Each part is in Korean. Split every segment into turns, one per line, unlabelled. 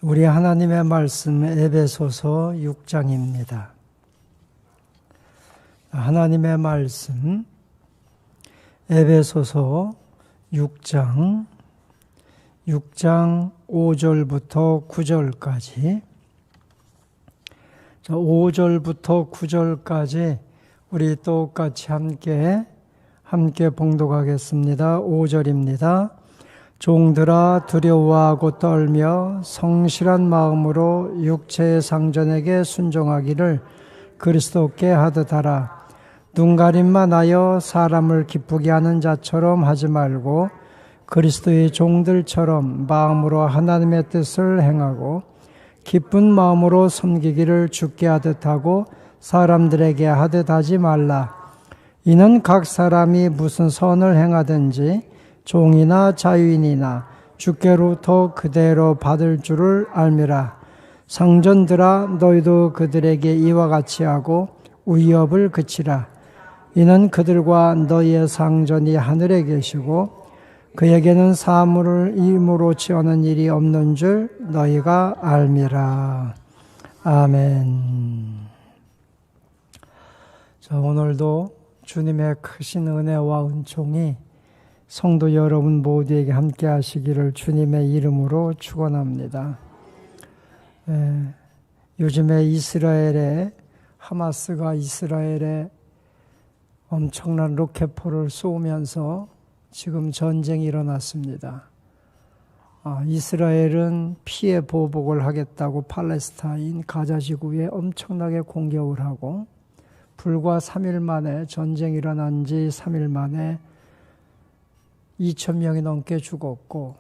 우리 하나님의 말씀 에베소서 6장입니다. 하나님의 말씀 에베소서 6장 5절부터 9절까지 5절부터 9절까지 우리 똑같이 함께 봉독하겠습니다. 5절입니다. 종들아 두려워하고 떨며 성실한 마음으로 육체의 상전에게 순종하기를 그리스도께 하듯 하라. 눈가림만 하여 사람을 기쁘게 하는 자처럼 하지 말고 그리스도의 종들처럼 마음으로 하나님의 뜻을 행하고 기쁜 마음으로 섬기기를 주께 하듯 하고 사람들에게 하듯 하지 말라. 이는 각 사람이 무슨 선을 행하든지 종이나 자유인이나 주께로부터 그대로 받을 줄을 알미라. 상전들아 너희도 그들에게 이와 같이 하고 위협을 그치라. 이는 그들과 너희의 상전이 하늘에 계시고 그에게는 사물을 임으로 취하는 일이 없는 줄 너희가 알미라. 아멘. 자, 오늘도 주님의 크신 은혜와 은총이 성도 여러분 모두에게 함께 하시기를 주님의 이름으로 축원합니다. 요즘에 하마스가 이스라엘에 엄청난 로켓포를 쏘면서 지금 전쟁이 일어났습니다. 이스라엘은 피해 보복을 하겠다고 팔레스타인 가자 지구에 엄청나게 공격을 하고 불과 3일 만에 전쟁이 일어난 지 3일 만에 2,000명이 넘게 죽었고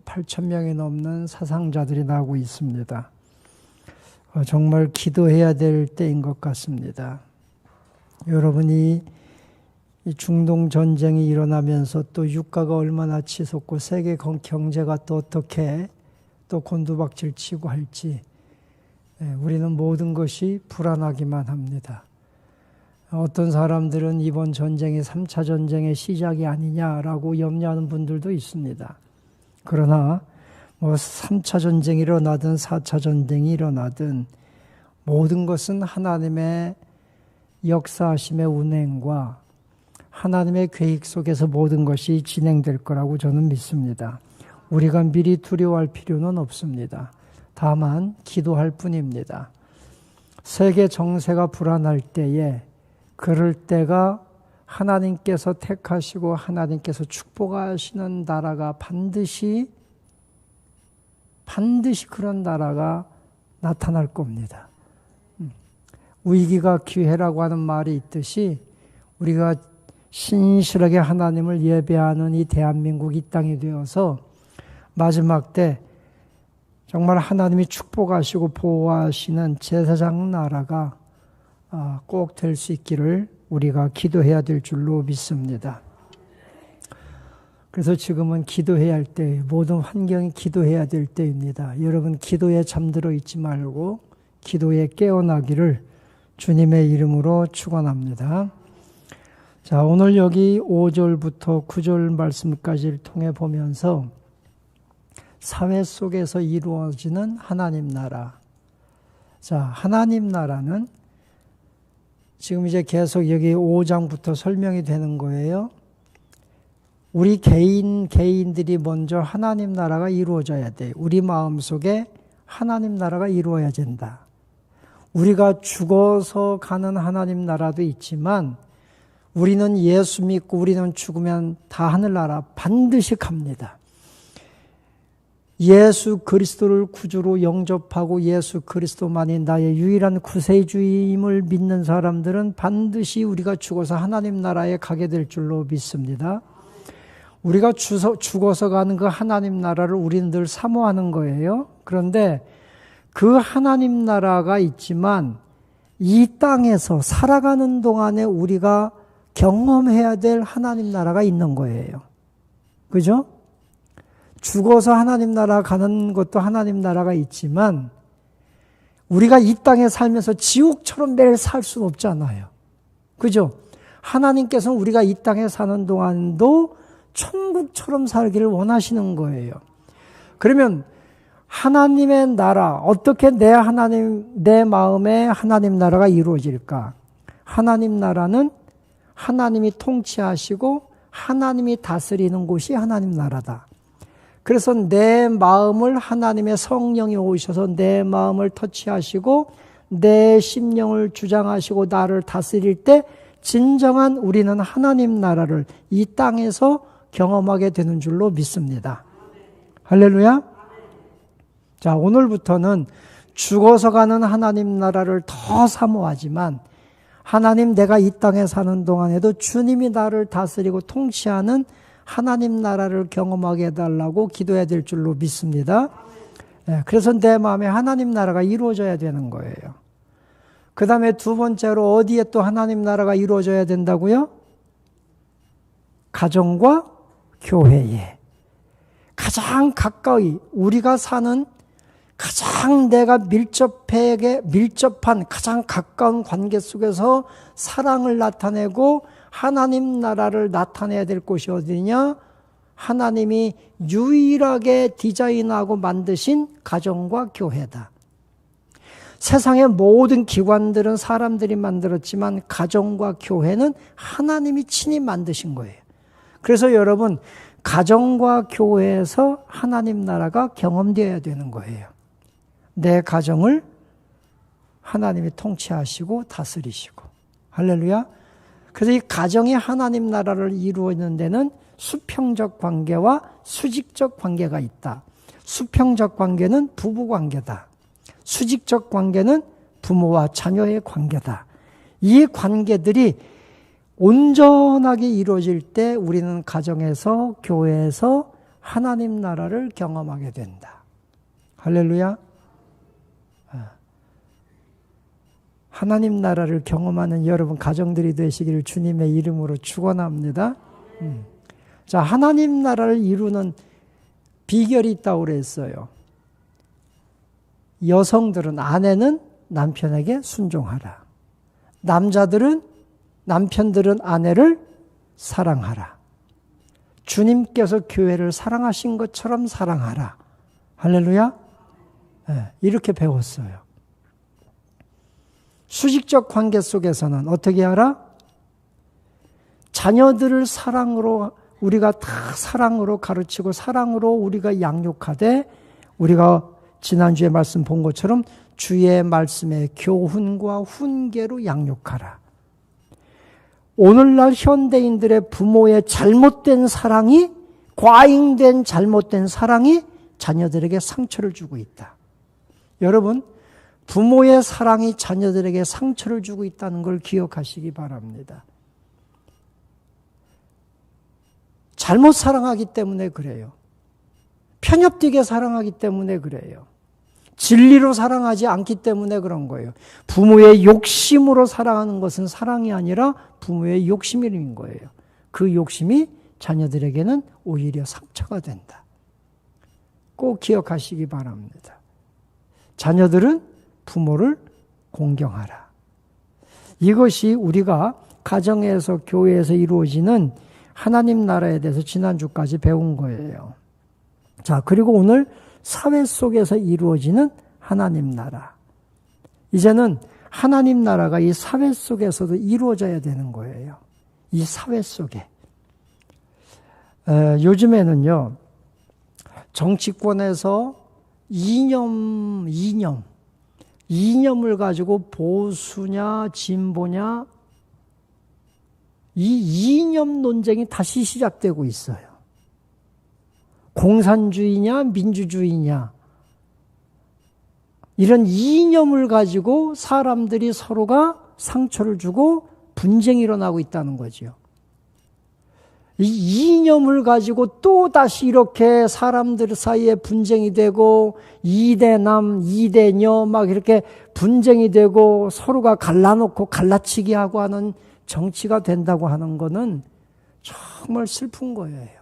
8,000명이 넘는 사상자들이 나오고 있습니다. 정말 기도해야 될 때인 것 같습니다. 여러분이 이 중동 전쟁이 일어나면서 또 유가가 얼마나 치솟고 세계 경제가 또 어떻게 또 곤두박질 치고 할지 우리는 모든 것이 불안하기만 합니다. 어떤 사람들은 이번 전쟁이 3차 전쟁의 시작이 아니냐라고 염려하는 분들도 있습니다. 그러나 3차 전쟁이 일어나든 4차 전쟁이 일어나든 모든 것은 하나님의 역사하심의 운행과 하나님의 계획 속에서 모든 것이 진행될 거라고 저는 믿습니다. 우리가 미리 두려워할 필요는 없습니다. 다만 기도할 뿐입니다. 세계 정세가 불안할 때에 그럴 때가 하나님께서 택하시고 하나님께서 축복하시는 나라가 반드시 그런 나라가 나타날 겁니다. 위기가 기회라고 하는 말이 있듯이 우리가 신실하게 하나님을 예배하는 이 대한민국 이 땅이 되어서 마지막 때 정말 하나님이 축복하시고 보호하시는 제사장 나라가 꼭 될 수 있기를 우리가 기도해야 될 줄로 믿습니다. 그래서 지금은 기도해야 할 때, 모든 환경이 기도해야 될 때입니다. 여러분 기도에 잠들어 있지 말고 기도에 깨어나기를 주님의 이름으로 축원합니다. 자, 오늘 여기 5절부터 9절 말씀까지를 통해 보면서 사회 속에서 이루어지는 하나님 나라. 자, 하나님 나라는 지금 이제 계속 여기 5장부터 설명이 되는 거예요. 우리 개인들이 먼저 하나님 나라가 이루어져야 돼. 우리 마음속에 하나님 나라가 이루어야 된다. 우리가 죽어서 가는 하나님 나라도 있지만 우리는 예수 믿고 우리는 죽으면 다 하늘나라 반드시 갑니다. 예수 그리스도를 구주로 영접하고 예수 그리스도만이 나의 유일한 구세주임을 믿는 사람들은 반드시 우리가 죽어서 하나님 나라에 가게 될 줄로 믿습니다. 우리가 죽어서 가는 그 하나님 나라를 우리는 늘 사모하는 거예요. 그런데 그 하나님 나라가 있지만 이 땅에서 살아가는 동안에 우리가 경험해야 될 하나님 나라가 있는 거예요. 그죠? 죽어서 하나님 나라 가는 것도 하나님 나라가 있지만 우리가 이 땅에 살면서 지옥처럼 매일 살 수는 없잖아요. 그죠? 하나님께서는 우리가 이 땅에 사는 동안도 천국처럼 살기를 원하시는 거예요. 그러면 하나님의 나라, 어떻게 내 마음에 하나님 나라가 이루어질까? 하나님 나라는 하나님이 통치하시고 하나님이 다스리는 곳이 하나님 나라다. 그래서 내 마음을 하나님의 성령이 오셔서 내 마음을 터치하시고 내 심령을 주장하시고 나를 다스릴 때 진정한 우리는 하나님 나라를 이 땅에서 경험하게 되는 줄로 믿습니다. 할렐루야. 자, 오늘부터는 죽어서 가는 하나님 나라를 더 사모하지만 하나님, 내가 이 땅에 사는 동안에도 주님이 나를 다스리고 통치하는 하나님 나라를 경험하게 해달라고 기도해야 될 줄로 믿습니다. 그래서 내 마음에 하나님 나라가 이루어져야 되는 거예요. 그 다음에 두 번째로 어디에 또 하나님 나라가 이루어져야 된다고요? 가정과 교회에. 가장 가까이 우리가 사는 가장 내가 밀접한 가장 가까운 관계 속에서 사랑을 나타내고 하나님 나라를 나타내야 될 곳이 어디냐? 하나님이 유일하게 디자인하고 만드신 가정과 교회다. 세상의 모든 기관들은 사람들이 만들었지만 가정과 교회는 하나님이 친히 만드신 거예요. 그래서 여러분, 가정과 교회에서 하나님 나라가 경험되어야 되는 거예요. 내 가정을 하나님이 통치하시고 다스리시고. 할렐루야. 그래서 이 가정이 하나님 나라를 이루어지는 데는 수평적 관계와 수직적 관계가 있다. 수평적 관계는 부부 관계다. 수직적 관계는 부모와 자녀의 관계다. 이 관계들이 온전하게 이루어질 때 우리는 가정에서 교회에서 하나님 나라를 경험하게 된다. 할렐루야. 하나님 나라를 경험하는 여러분 가정들이 되시기를 주님의 이름으로 축원합니다. 자, 하나님 나라를 이루는 비결이 있다고 그랬어요. 여성들은, 아내는 남편에게 순종하라. 남편들은 아내를 사랑하라. 주님께서 교회를 사랑하신 것처럼 사랑하라. 할렐루야. 이렇게 배웠어요. 수직적 관계 속에서는 어떻게 하라? 자녀들을 사랑으로, 우리가 다 사랑으로 가르치고 사랑으로 우리가 양육하되, 우리가 지난주에 말씀 본 것처럼 주의 말씀의 교훈과 훈계로 양육하라. 오늘날 현대인들의 부모의 잘못된 사랑이, 과잉된 잘못된 사랑이 자녀들에게 상처를 주고 있다. 여러분, 부모의 사랑이 자녀들에게 상처를 주고 있다는 걸 기억하시기 바랍니다. 잘못 사랑하기 때문에 그래요. 편협되게 사랑하기 때문에 그래요. 진리로 사랑하지 않기 때문에 그런 거예요. 부모의 욕심으로 사랑하는 것은 사랑이 아니라 부모의 욕심인 거예요. 그 욕심이 자녀들에게는 오히려 상처가 된다. 꼭 기억하시기 바랍니다. 자녀들은 부모를 공경하라. 이것이 우리가 가정에서 교회에서 이루어지는 하나님 나라에 대해서 지난주까지 배운 거예요. 자, 그리고 오늘 사회 속에서 이루어지는 하나님 나라. 이제는 하나님 나라가 이 사회 속에서도 이루어져야 되는 거예요. 이 사회 속에. 요즘에는요, 정치권에서 이념을 가지고 보수냐 진보냐 이 이념 논쟁이 다시 시작되고 있어요. 공산주의냐 민주주의냐 이런 이념을 가지고 사람들이 서로가 상처를 주고 분쟁이 일어나고 있다는 거죠. 이 이념을 가지고 또 다시 이렇게 사람들 사이에 분쟁이 되고 2대 남, 2대 녀 막 이렇게 분쟁이 되고 서로가 갈라놓고 갈라치기 하고 하는 정치가 된다고 하는 거는 정말 슬픈 거예요.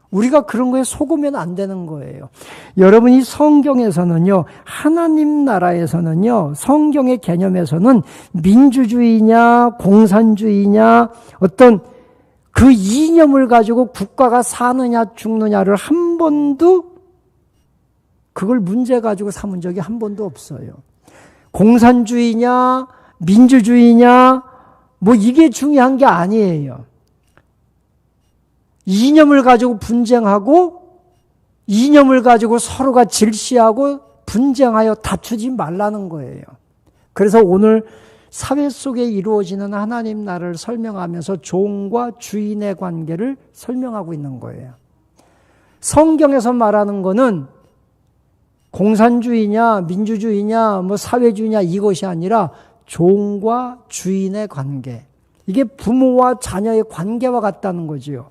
우리가 그런 거에 속으면 안 되는 거예요. 여러분이 성경에서는요, 하나님 나라에서는요, 성경의 개념에서는 민주주의냐 공산주의냐 어떤 그 이념을 가지고 국가가 사느냐 죽느냐를 한 번도 그걸 문제 가지고 삼은 적이 한 번도 없어요. 공산주의냐 민주주의냐 뭐 이게 중요한 게 아니에요. 이념을 가지고 분쟁하고 이념을 가지고 서로가 질시하고 분쟁하여 다투지 말라는 거예요. 그래서 오늘 사회 속에 이루어지는 하나님 나라를 설명하면서 종과 주인의 관계를 설명하고 있는 거예요. 성경에서 말하는 거는 공산주의냐 민주주의냐 뭐 사회주의냐 이것이 아니라 종과 주인의 관계. 이게 부모와 자녀의 관계와 같다는 거지요.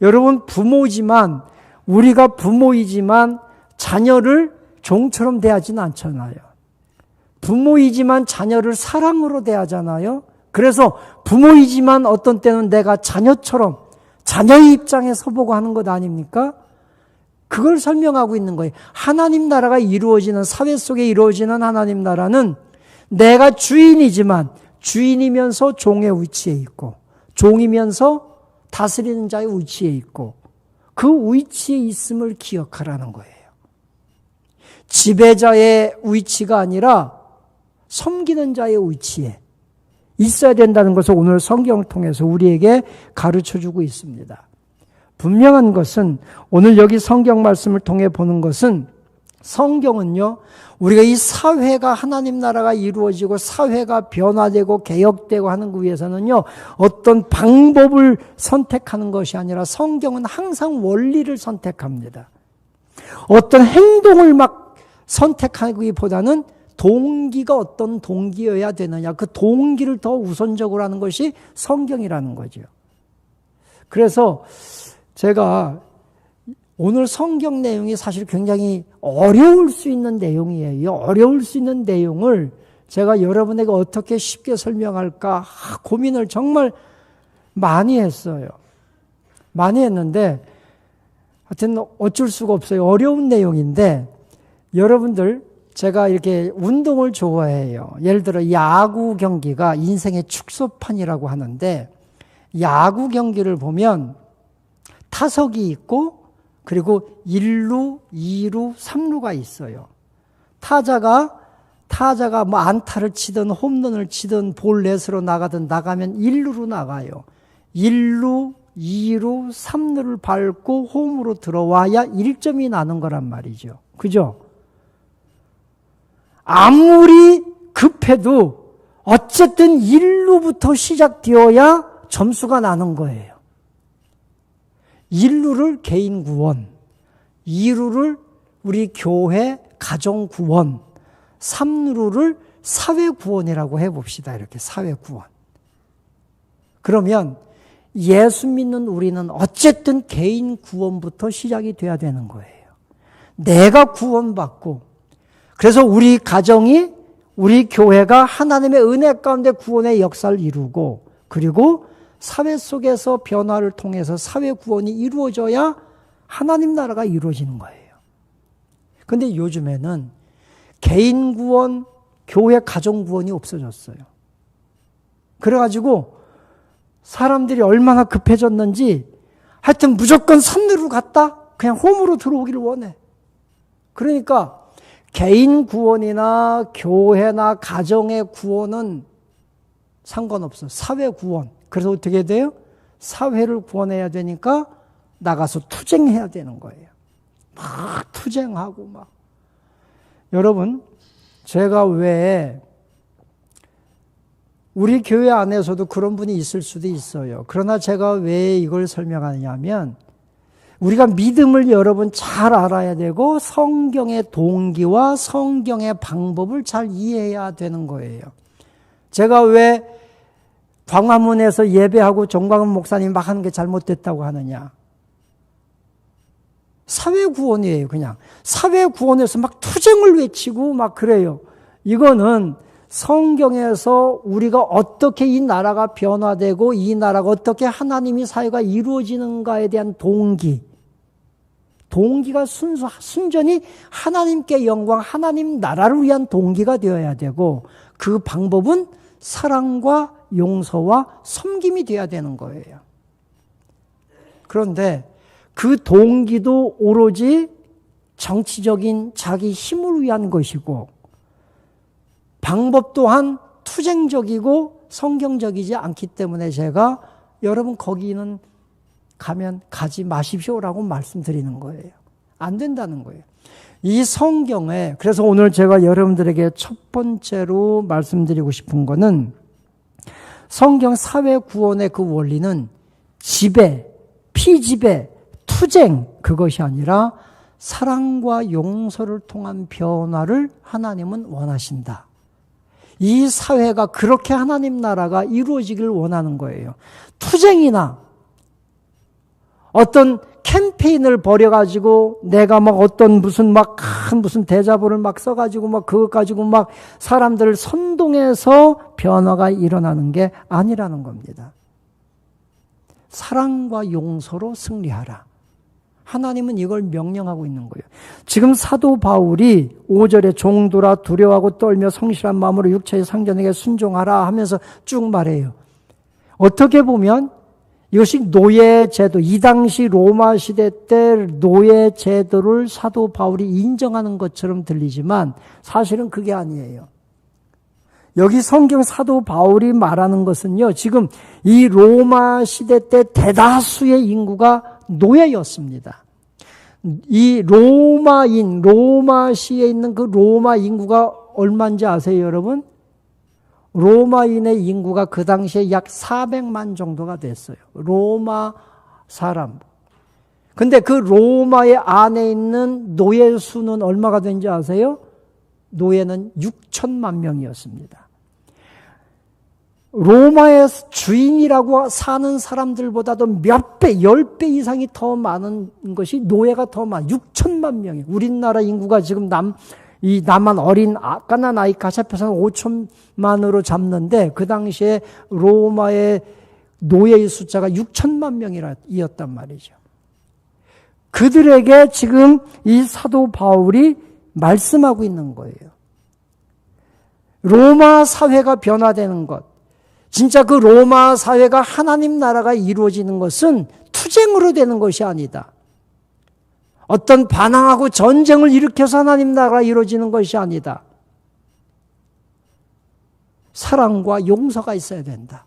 여러분 부모지만 우리가 부모이지만 자녀를 종처럼 대하지는 않잖아요. 부모이지만 자녀를 사랑으로 대하잖아요. 그래서 부모이지만 어떤 때는 내가 자녀처럼 자녀의 입장에 서보고 하는 것 아닙니까? 그걸 설명하고 있는 거예요. 하나님 나라가 이루어지는 사회 속에 이루어지는 하나님 나라는 내가 주인이지만 주인이면서 종의 위치에 있고 종이면서 다스리는 자의 위치에 있고 그 위치에 있음을 기억하라는 거예요. 지배자의 위치가 아니라 섬기는 자의 위치에 있어야 된다는 것을 오늘 성경을 통해서 우리에게 가르쳐주고 있습니다. 분명한 것은 오늘 여기 성경 말씀을 통해 보는 것은 성경은요, 우리가 이 사회가 하나님 나라가 이루어지고 사회가 변화되고 개혁되고 하는 그 위해서는요, 어떤 방법을 선택하는 것이 아니라 성경은 항상 원리를 선택합니다. 어떤 행동을 막 선택하기보다는 동기가 어떤 동기여야 되느냐, 그 동기를 더 우선적으로 하는 것이 성경이라는 거죠. 그래서 제가 오늘 성경 내용이 사실 굉장히 어려울 수 있는 내용이에요. 이 어려울 수 있는 내용을 제가 여러분에게 어떻게 쉽게 설명할까 고민을 정말 많이 했어요. 많이 했는데 하여튼 어쩔 수가 없어요. 어려운 내용인데 여러분들 제가 이렇게 운동을 좋아해요. 예를 들어 야구 경기가 인생의 축소판이라고 하는데 야구 경기를 보면 타석이 있고 그리고 1루, 2루, 3루가 있어요. 타자가 뭐 안타를 치든 홈런을 치든 볼넷으로 나가든 나가면 1루로 나가요. 1루, 2루, 3루를 밟고 홈으로 들어와야 1점이 나는 거란 말이죠. 그죠? 아무리 급해도 어쨌든 1루부터 시작되어야 점수가 나는 거예요. 1루를 개인 구원, 2루를 우리 교회 가정 구원, 3루를 사회 구원이라고 해봅시다. 이렇게 사회 구원. 그러면 예수 믿는 우리는 어쨌든 개인 구원부터 시작이 돼야 되는 거예요. 내가 구원받고 그래서 우리 가정이 우리 교회가 하나님의 은혜 가운데 구원의 역사를 이루고 그리고 사회 속에서 변화를 통해서 사회 구원이 이루어져야 하나님 나라가 이루어지는 거예요. 그런데 요즘에는 개인 구원, 교회 가정 구원이 없어졌어요. 그래가지고 사람들이 얼마나 급해졌는지 하여튼 무조건 선으로 갔다 그냥 홈으로 들어오기를 원해. 그러니까 개인 구원이나 교회나 가정의 구원은 상관없어. 사회 구원. 그래서 어떻게 돼요? 사회를 구원해야 되니까 나가서 투쟁해야 되는 거예요. 막 투쟁하고 막. 여러분, 제가 왜 우리 교회 안에서도 그런 분이 있을 수도 있어요. 그러나 제가 왜 이걸 설명하냐면 우리가 믿음을 여러분 잘 알아야 되고 성경의 동기와 성경의 방법을 잘 이해해야 되는 거예요. 제가 왜 광화문에서 예배하고 정광훈 목사님 막 하는 게 잘못됐다고 하느냐. 사회구원이에요, 그냥. 사회구원에서 막 투쟁을 외치고 막 그래요. 이거는 성경에서 우리가 어떻게 이 나라가 변화되고 이 나라가 어떻게 하나님이 사회가 이루어지는가에 대한 동기가 순전히 하나님께 영광, 하나님 나라를 위한 동기가 되어야 되고 그 방법은 사랑과 용서와 섬김이 되어야 되는 거예요. 그런데 그 동기도 오로지 정치적인 자기 힘을 위한 것이고 방법 또한 투쟁적이고 성경적이지 않기 때문에 제가 여러분 거기는 가면 가지 마십시오라고 말씀드리는 거예요. 안 된다는 거예요. 이 성경에 그래서 오늘 제가 여러분들에게 첫 번째로 말씀드리고 싶은 거는 성경 사회 구원의 그 원리는 지배, 피지배, 투쟁 그것이 아니라 사랑과 용서를 통한 변화를 하나님은 원하신다. 이 사회가 그렇게 하나님 나라가 이루어지길 원하는 거예요. 투쟁이나 어떤 캠페인을 벌여가지고 내가 막 어떤 무슨 대자보를 막 써가지고 막 그것 가지고 막 사람들을 선동해서 변화가 일어나는 게 아니라는 겁니다. 사랑과 용서로 승리하라. 하나님은 이걸 명령하고 있는 거예요. 지금 사도 바울이 5절에 종들아 두려워하고 떨며 성실한 마음으로 육체의 상전에게 순종하라 하면서 쭉 말해요. 어떻게 보면 이것이 노예제도, 이 당시 로마 시대 때 노예제도를 사도 바울이 인정하는 것처럼 들리지만 사실은 그게 아니에요. 여기 성경 사도 바울이 말하는 것은요, 지금 이 로마 시대 때 대다수의 인구가 노예였습니다. 이 로마시에 있는 그 로마 인구가 얼마인지 아세요, 여러분? 로마인의 인구가 그 당시에 약 400만 정도가 됐어요. 로마 사람. 근데 그 로마의 안에 있는 노예 수는 얼마가 된지 아세요? 노예는 6천만 명이었습니다. 로마의 주인이라고 사는 사람들보다도 몇 배, 10배 이상이 더 많은 것이 노예가 더 많아요. 6천만 명이에요. 우리나라 인구가 지금 남한 어린 깐난 아이 가잡혀서 5천만으로 잡는데 그 당시에 로마의 노예의 숫자가 6천만 명이었단 말이죠. 그들에게 지금 이 사도 바울이 말씀하고 있는 거예요. 로마 사회가 변화되는 것. 진짜 그 로마 사회가 하나님 나라가 이루어지는 것은 투쟁으로 되는 것이 아니다. 어떤 반항하고 전쟁을 일으켜서 하나님 나라가 이루어지는 것이 아니다. 사랑과 용서가 있어야 된다.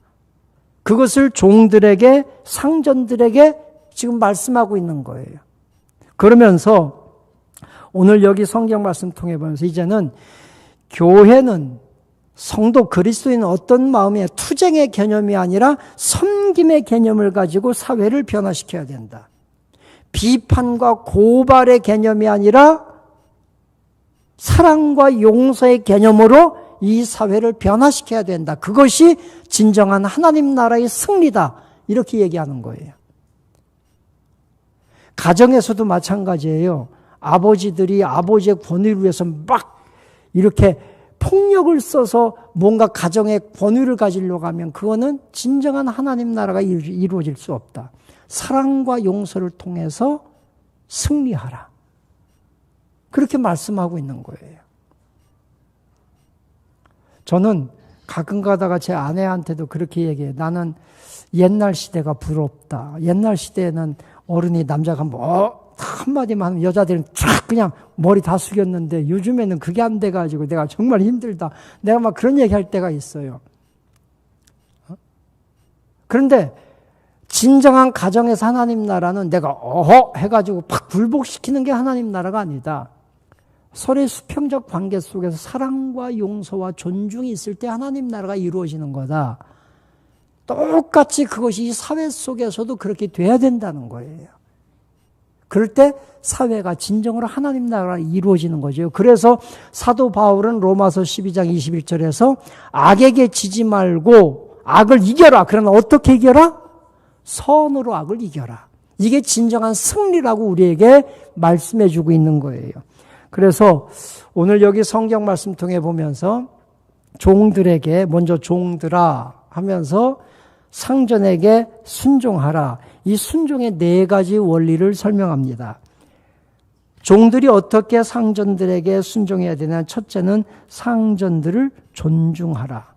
그것을 종들에게, 상전들에게 지금 말씀하고 있는 거예요. 그러면서 오늘 여기 성경 말씀 통해 보면서 이제는 교회는 성도 그리스도인은 어떤 마음이에요? 투쟁의 개념이 아니라 섬김의 개념을 가지고 사회를 변화시켜야 된다. 비판과 고발의 개념이 아니라 사랑과 용서의 개념으로 이 사회를 변화시켜야 된다. 그것이 진정한 하나님 나라의 승리다. 이렇게 얘기하는 거예요. 가정에서도 마찬가지예요. 아버지들이 아버지의 권위를 위해서 막 이렇게 폭력을 써서 뭔가 가정의 권위를 가지려고 하면 그거는 진정한 하나님 나라가 이루어질 수 없다. 사랑과 용서를 통해서 승리하라. 그렇게 말씀하고 있는 거예요. 저는 가끔 가다가 제 아내한테도 그렇게 얘기해요. 나는 옛날 시대가 부럽다. 옛날 시대에는 어른이 남자가 뭐 한마디만 하면 여자들은 쫙 그냥 머리 다 숙였는데 요즘에는 그게 안 돼가지고 내가 정말 힘들다. 내가 막 그런 얘기할 때가 있어요. 그런데 진정한 가정에서 하나님 나라는 내가 어허 해가지고 팍 굴복시키는 게 하나님 나라가 아니다. 서로의 수평적 관계 속에서 사랑과 용서와 존중이 있을 때 하나님 나라가 이루어지는 거다. 똑같이 그것이 사회 속에서도 그렇게 돼야 된다는 거예요. 그럴 때 사회가 진정으로 하나님 나라가 이루어지는 거죠. 그래서 사도 바울은 로마서 12장 21절에서 악에게 지지 말고 악을 이겨라. 그러나 어떻게 이겨라? 선으로 악을 이겨라. 이게 진정한 승리라고 우리에게 말씀해 주고 있는 거예요. 그래서 오늘 여기 성경 말씀 통해 보면서 종들에게 먼저 종들아 하면서 상전에게 순종하라. 이 순종의 4가지 원리를 설명합니다. 종들이 어떻게 상전들에게 순종해야 되냐? 첫째는 상전들을 존중하라.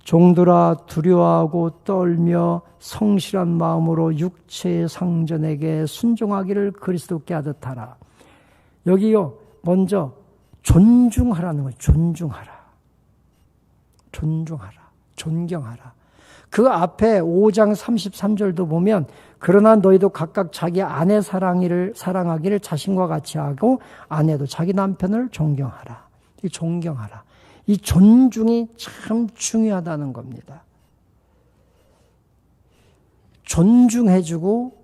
종들아 두려워하고 떨며 성실한 마음으로 육체의 상전에게 순종하기를 그리스도께 하듯 하라. 여기요, 먼저 존중하라는 거예요. 존중하라. 존중하라. 존경하라. 그 앞에 5장 33절도 보면 그러나 너희도 각각 자기 아내 사랑하기를 자신과 같이 하고 아내도 자기 남편을 존경하라. 이 존경하라. 이 존중이 참 중요하다는 겁니다. 존중해주고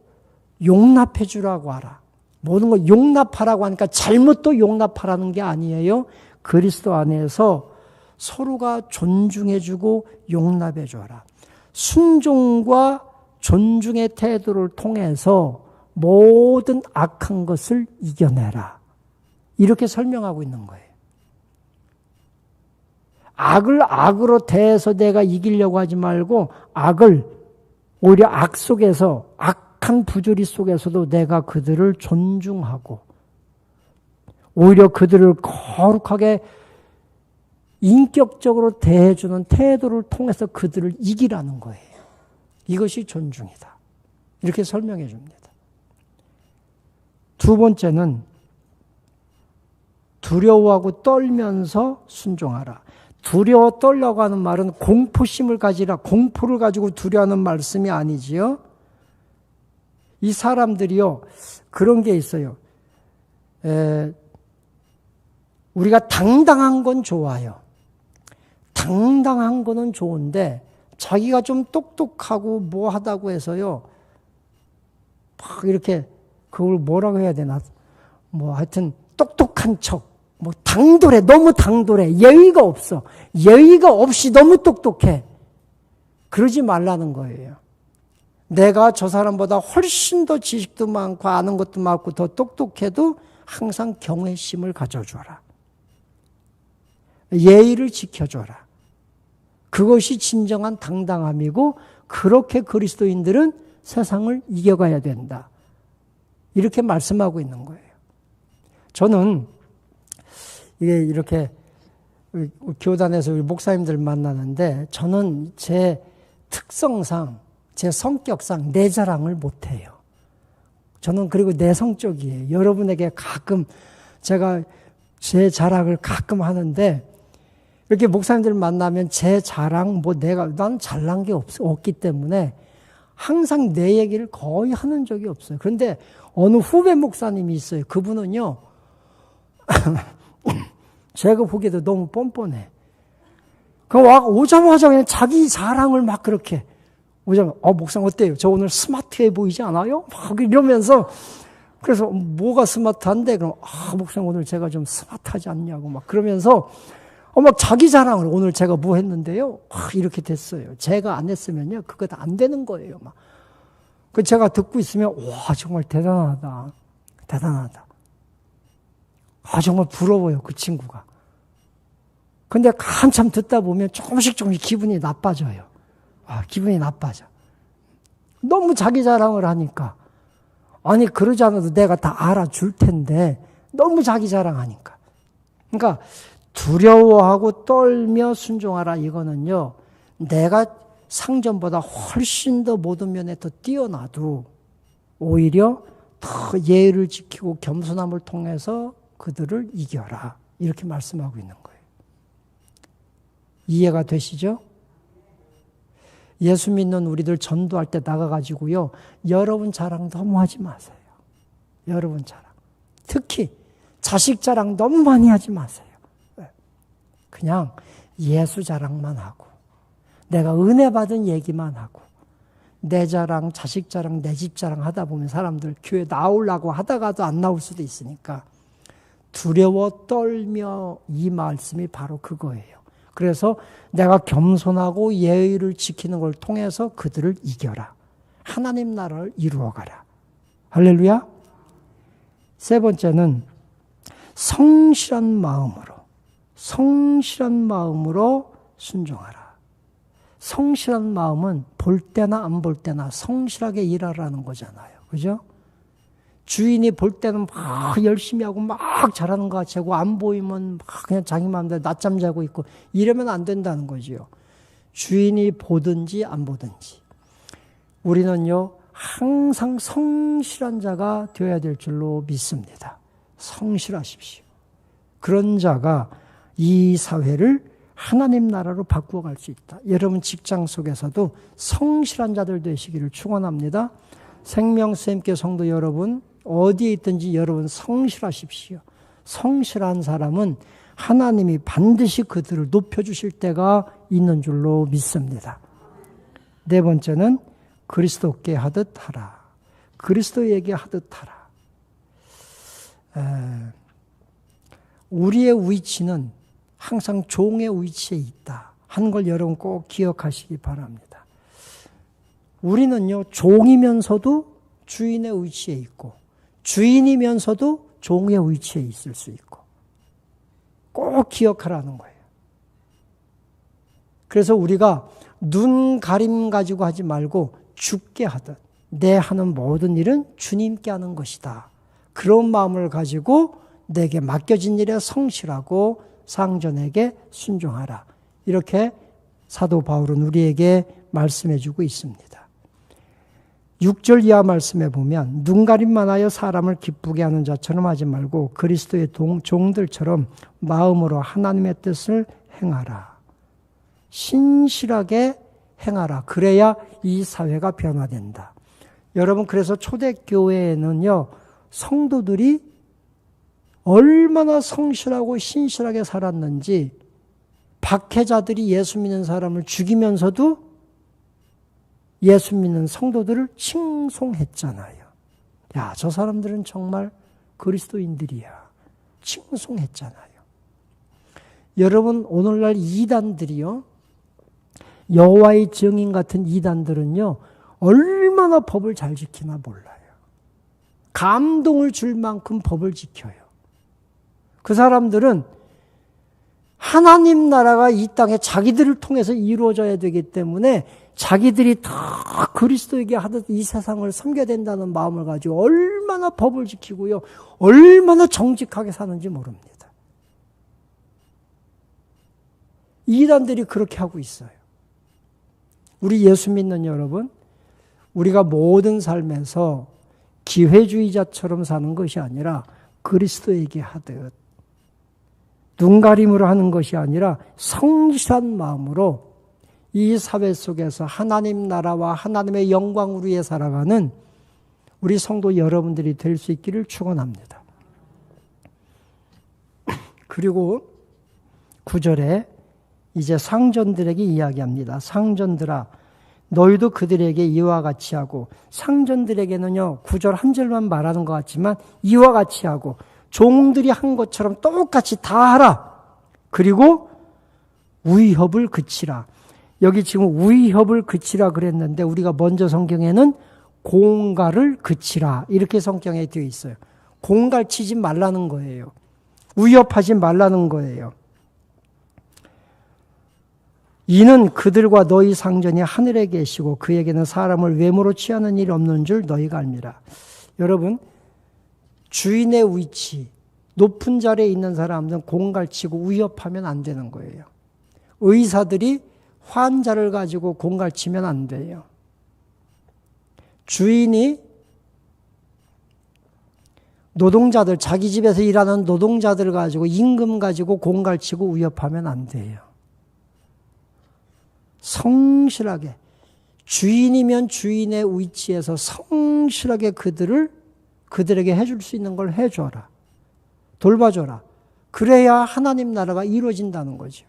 용납해주라고 하라. 모든 걸 용납하라고 하니까 잘못도 용납하라는 게 아니에요. 그리스도 안에서 서로가 존중해주고 용납해줘라. 순종과 존중의 태도를 통해서 모든 악한 것을 이겨내라. 이렇게 설명하고 있는 거예요. 악을 악으로 대해서 내가 이기려고 하지 말고 악을 오히려 악 속에서 악한 부조리 속에서도 내가 그들을 존중하고 오히려 그들을 거룩하게 인격적으로 대해주는 태도를 통해서 그들을 이기라는 거예요. 이것이 존중이다. 이렇게 설명해 줍니다. 두 번째는 두려워하고 떨면서 순종하라. 두려워 떨려고 하는 말은 공포심을 가지라. 공포를 가지고 두려워하는 말씀이 아니지요. 이 사람들이요, 그런 게 있어요. 우리가 당당한 건 좋아요. 당당한 거는 좋은데 자기가 좀 똑똑하고 뭐 하다고 해서요, 막 이렇게 그걸 뭐라고 해야 되나, 뭐 하여튼 똑똑한 척, 뭐 당돌해, 너무 당돌해, 예의가 없어, 예의가 없이 너무 똑똑해. 그러지 말라는 거예요. 내가 저 사람보다 훨씬 더 지식도 많고 아는 것도 많고 더 똑똑해도 항상 경외심을 가져줘라. 예의를 지켜줘라. 그것이 진정한 당당함이고 그렇게 그리스도인들은 세상을 이겨가야 된다. 이렇게 말씀하고 있는 거예요. 저는 이게 이렇게 교단에서 우리 목사님들 만나는데 저는 제 특성상, 제 성격상 내 자랑을 못해요. 저는 그리고 내성적이에요. 여러분에게 가끔 제가 제 자랑을 가끔 하는데 이렇게 목사님들 만나면 제 자랑, 난 잘난 게 없기 때문에 항상 내 얘기를 거의 하는 적이 없어요. 그런데 어느 후배 목사님이 있어요. 그분은요, 제가 보기에도 너무 뻔뻔해. 오자마자 그냥 자기 자랑을 막 그렇게, 오자마자, 목사님 어때요? 저 오늘 스마트해 보이지 않아요? 막 이러면서, 그래서 뭐가 스마트한데? 그럼, 목사님 오늘 제가 좀 스마트하지 않냐고 막 그러면서, 막 자기 자랑을 오늘 제가 뭐 했는데요? 이렇게 됐어요. 제가 안 했으면요, 그거 다 안 되는 거예요. 막. 그 제가 듣고 있으면, 와, 정말 대단하다. 대단하다. 정말 부러워요, 그 친구가. 근데 한참 듣다 보면 조금씩 기분이 나빠져요. 기분이 나빠져. 너무 자기 자랑을 하니까. 아니, 그러지 않아도 내가 다 알아줄 텐데, 너무 자기 자랑하니까. 그러니까, 두려워하고 떨며 순종하라. 이거는요, 내가 상전보다 훨씬 더 모든 면에 더 뛰어나도 오히려 더 예의를 지키고 겸손함을 통해서 그들을 이겨라. 이렇게 말씀하고 있는 거예요. 이해가 되시죠? 예수 믿는 우리들 전도할 때 나가가지고요, 여러분 자랑 너무 하지 마세요. 여러분 자랑. 특히 자식 자랑 너무 많이 하지 마세요. 그냥 예수 자랑만 하고 내가 은혜 받은 얘기만 하고 내 자랑, 자식 자랑, 내 집 자랑 하다 보면 사람들 교회 나오려고 하다가도 안 나올 수도 있으니까 두려워 떨며 이 말씀이 바로 그거예요. 그래서 내가 겸손하고 예의를 지키는 걸 통해서 그들을 이겨라. 하나님 나라를 이루어가라. 할렐루야. 세 번째는 성실한 마음으로 순종하라. 성실한 마음은 볼 때나 안 볼 때나 성실하게 일하라는 거잖아요. 그죠? 주인이 볼 때는 막 열심히 하고 막 잘하는 것 같이 하고 안 보이면 막 그냥 자기 마음대로 낮잠 자고 있고 이러면 안 된다는 거지요. 주인이 보든지 안 보든지 우리는요 항상 성실한 자가 되어야 될 줄로 믿습니다. 성실하십시오. 그런 자가 이 사회를 하나님 나라로 바꾸어갈 수 있다. 여러분 직장 속에서도 성실한 자들 되시기를 축원합니다. 생명수님께 성도 여러분, 어디에 있든지 여러분 성실하십시오. 성실한 사람은 하나님이 반드시 그들을 높여주실 때가 있는 줄로 믿습니다. 네 번째는 그리스도께 하듯 하라. 그리스도에게 하듯 하라. 우리의 위치는 항상 종의 위치에 있다 하는 걸 여러분 꼭 기억하시기 바랍니다. 우리는요, 종이면서도 주인의 위치에 있고 주인이면서도 종의 위치에 있을 수 있고 꼭 기억하라는 거예요. 그래서 우리가 눈 가림 가지고 하지 말고 주께 하듯 내 하는 모든 일은 주님께 하는 것이다. 그런 마음을 가지고 내게 맡겨진 일에 성실하고 상전에게 순종하라. 이렇게 사도 바울은 우리에게 말씀해 주고 있습니다. 6절 이하 말씀에 보면 눈 가림만 하여 사람을 기쁘게 하는 자처럼 하지 말고 그리스도의 종들처럼 마음으로 하나님의 뜻을 행하라. 신실하게 행하라. 그래야 이 사회가 변화된다. 여러분, 그래서 초대교회에는요, 성도들이 얼마나 성실하고 신실하게 살았는지 박해자들이 예수 믿는 사람을 죽이면서도 예수 믿는 성도들을 칭송했잖아요. 야, 저 사람들은 정말 그리스도인들이야. 칭송했잖아요. 여러분, 오늘날 이단들이요, 여호와의 증인 같은 이단들은요, 얼마나 법을 잘 지키나 몰라요. 감동을 줄 만큼 법을 지켜요. 그 사람들은 하나님 나라가 이 땅에 자기들을 통해서 이루어져야 되기 때문에 자기들이 다 그리스도에게 하듯 이 세상을 섬겨야 된다는 마음을 가지고 얼마나 법을 지키고요, 얼마나 정직하게 사는지 모릅니다. 이단들이 그렇게 하고 있어요. 우리 예수 믿는 여러분, 우리가 모든 삶에서 기회주의자처럼 사는 것이 아니라 그리스도에게 하듯 눈가림으로 하는 것이 아니라 성실한 마음으로 이 사회 속에서 하나님 나라와 하나님의 영광을 위해 살아가는 우리 성도 여러분들이 될 수 있기를 축원합니다. 그리고 9절에 이제 상전들에게 이야기합니다. 상전들아, 너희도 그들에게 이와 같이 하고, 상전들에게는요, 9절 한 절만 말하는 것 같지만 이와 같이 하고 종들이 한 것처럼 똑같이 다 하라. 그리고 위협을 그치라. 여기 지금 위협을 그치라 그랬는데 우리가 먼저 성경에는 공갈을 그치라 이렇게 성경에 되어 있어요. 공갈 치지 말라는 거예요. 위협하지 말라는 거예요. 이는 그들과 너희 상전이 하늘에 계시고 그에게는 사람을 외모로 취하는 일 없는 줄 너희가 알미라. 여러분, 주인의 위치, 높은 자리에 있는 사람들은 공갈치고 위협하면 안 되는 거예요. 의사들이 환자를 가지고 공갈치면 안 돼요. 주인이 노동자들, 자기 집에서 일하는 노동자들을 가지고 임금 가지고 공갈치고 위협하면 안 돼요. 성실하게, 주인이면 주인의 위치에서 성실하게 그들에게 해줄 수 있는 걸 해줘라. 돌봐줘라. 그래야 하나님 나라가 이루어진다는 거죠.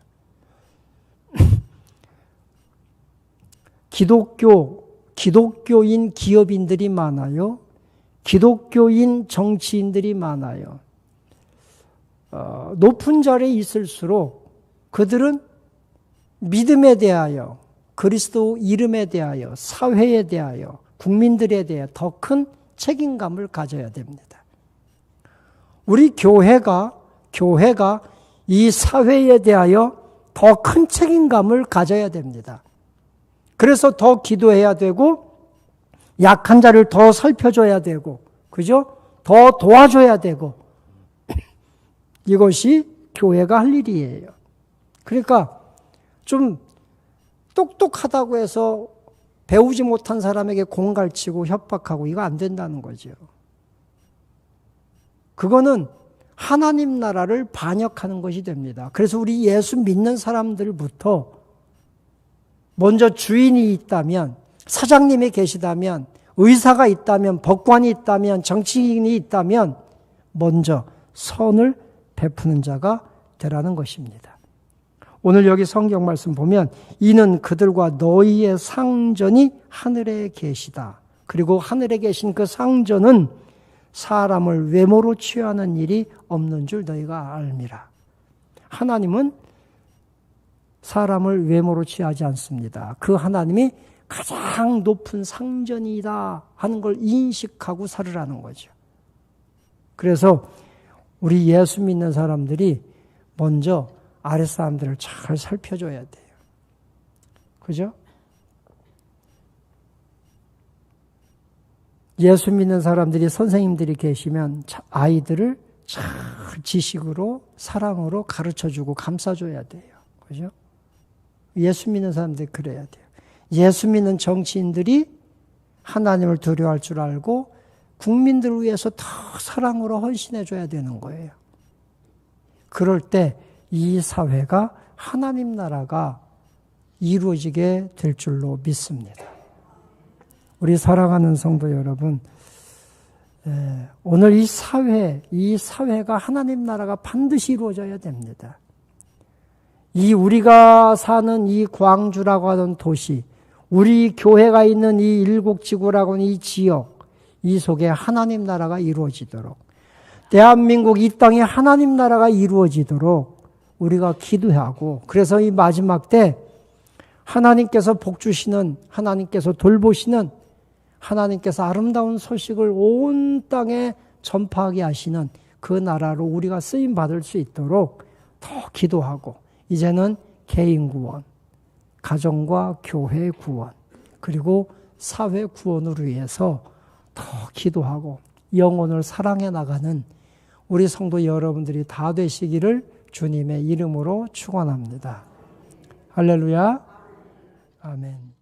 기독교인 기업인들이 많아요. 기독교인 정치인들이 많아요. 높은 자리에 있을수록 그들은 믿음에 대하여, 그리스도 이름에 대하여, 사회에 대하여, 국민들에 대해 더 큰 책임감을 가져야 됩니다. 우리 교회가 이 사회에 대하여 더 큰 책임감을 가져야 됩니다. 그래서 더 기도해야 되고, 약한 자를 더 살펴줘야 되고, 그죠? 더 도와줘야 되고, 이것이 교회가 할 일이에요. 그러니까 좀 똑똑하다고 해서 배우지 못한 사람에게 공갈치고 협박하고 이거 안 된다는 거죠. 그거는 하나님 나라를 반역하는 것이 됩니다. 그래서 우리 예수 믿는 사람들부터 먼저 주인이 있다면, 사장님이 계시다면, 의사가 있다면, 법관이 있다면, 정치인이 있다면 먼저 선을 베푸는 자가 되라는 것입니다. 오늘 여기 성경 말씀 보면 이는 그들과 너희의 상전이 하늘에 계시다. 그리고 하늘에 계신 그 상전은 사람을 외모로 취하는 일이 없는 줄 너희가 알미라. 하나님은 사람을 외모로 취하지 않습니다. 그 하나님이 가장 높은 상전이다 하는 걸 인식하고 살으라는 거죠. 그래서 우리 예수 믿는 사람들이 먼저 아랫사람들을 잘 살펴줘야 돼요. 그죠? 예수 믿는 사람들이, 선생님들이 계시면 아이들을 잘 지식으로, 사랑으로 가르쳐주고 감싸줘야 돼요. 그죠? 예수 믿는 사람들이 그래야 돼요. 예수 믿는 정치인들이 하나님을 두려워할 줄 알고 국민들을 위해서 더 사랑으로 헌신해줘야 되는 거예요. 그럴 때 이 사회가 하나님 나라가 이루어지게 될 줄로 믿습니다. 우리 사랑하는 성도 여러분, 오늘 이 사회가 하나님 나라가 반드시 이루어져야 됩니다. 이 우리가 사는 이 광주라고 하는 도시, 우리 교회가 있는 이 일곡지구라고 하는 이 지역, 이 속에 하나님 나라가 이루어지도록, 대한민국 이 땅에 하나님 나라가 이루어지도록 우리가 기도하고, 그래서 이 마지막 때 하나님께서 복 주시는, 하나님께서 돌보시는, 하나님께서 아름다운 소식을 온 땅에 전파하게 하시는 그 나라로 우리가 쓰임 받을 수 있도록 더 기도하고, 이제는 개인 구원, 가정과 교회 구원, 그리고 사회 구원을 위해서 더 기도하고 영혼을 사랑해 나가는 우리 성도 여러분들이 다 되시기를 주님의 이름으로 축원합니다. 할렐루야. 아멘.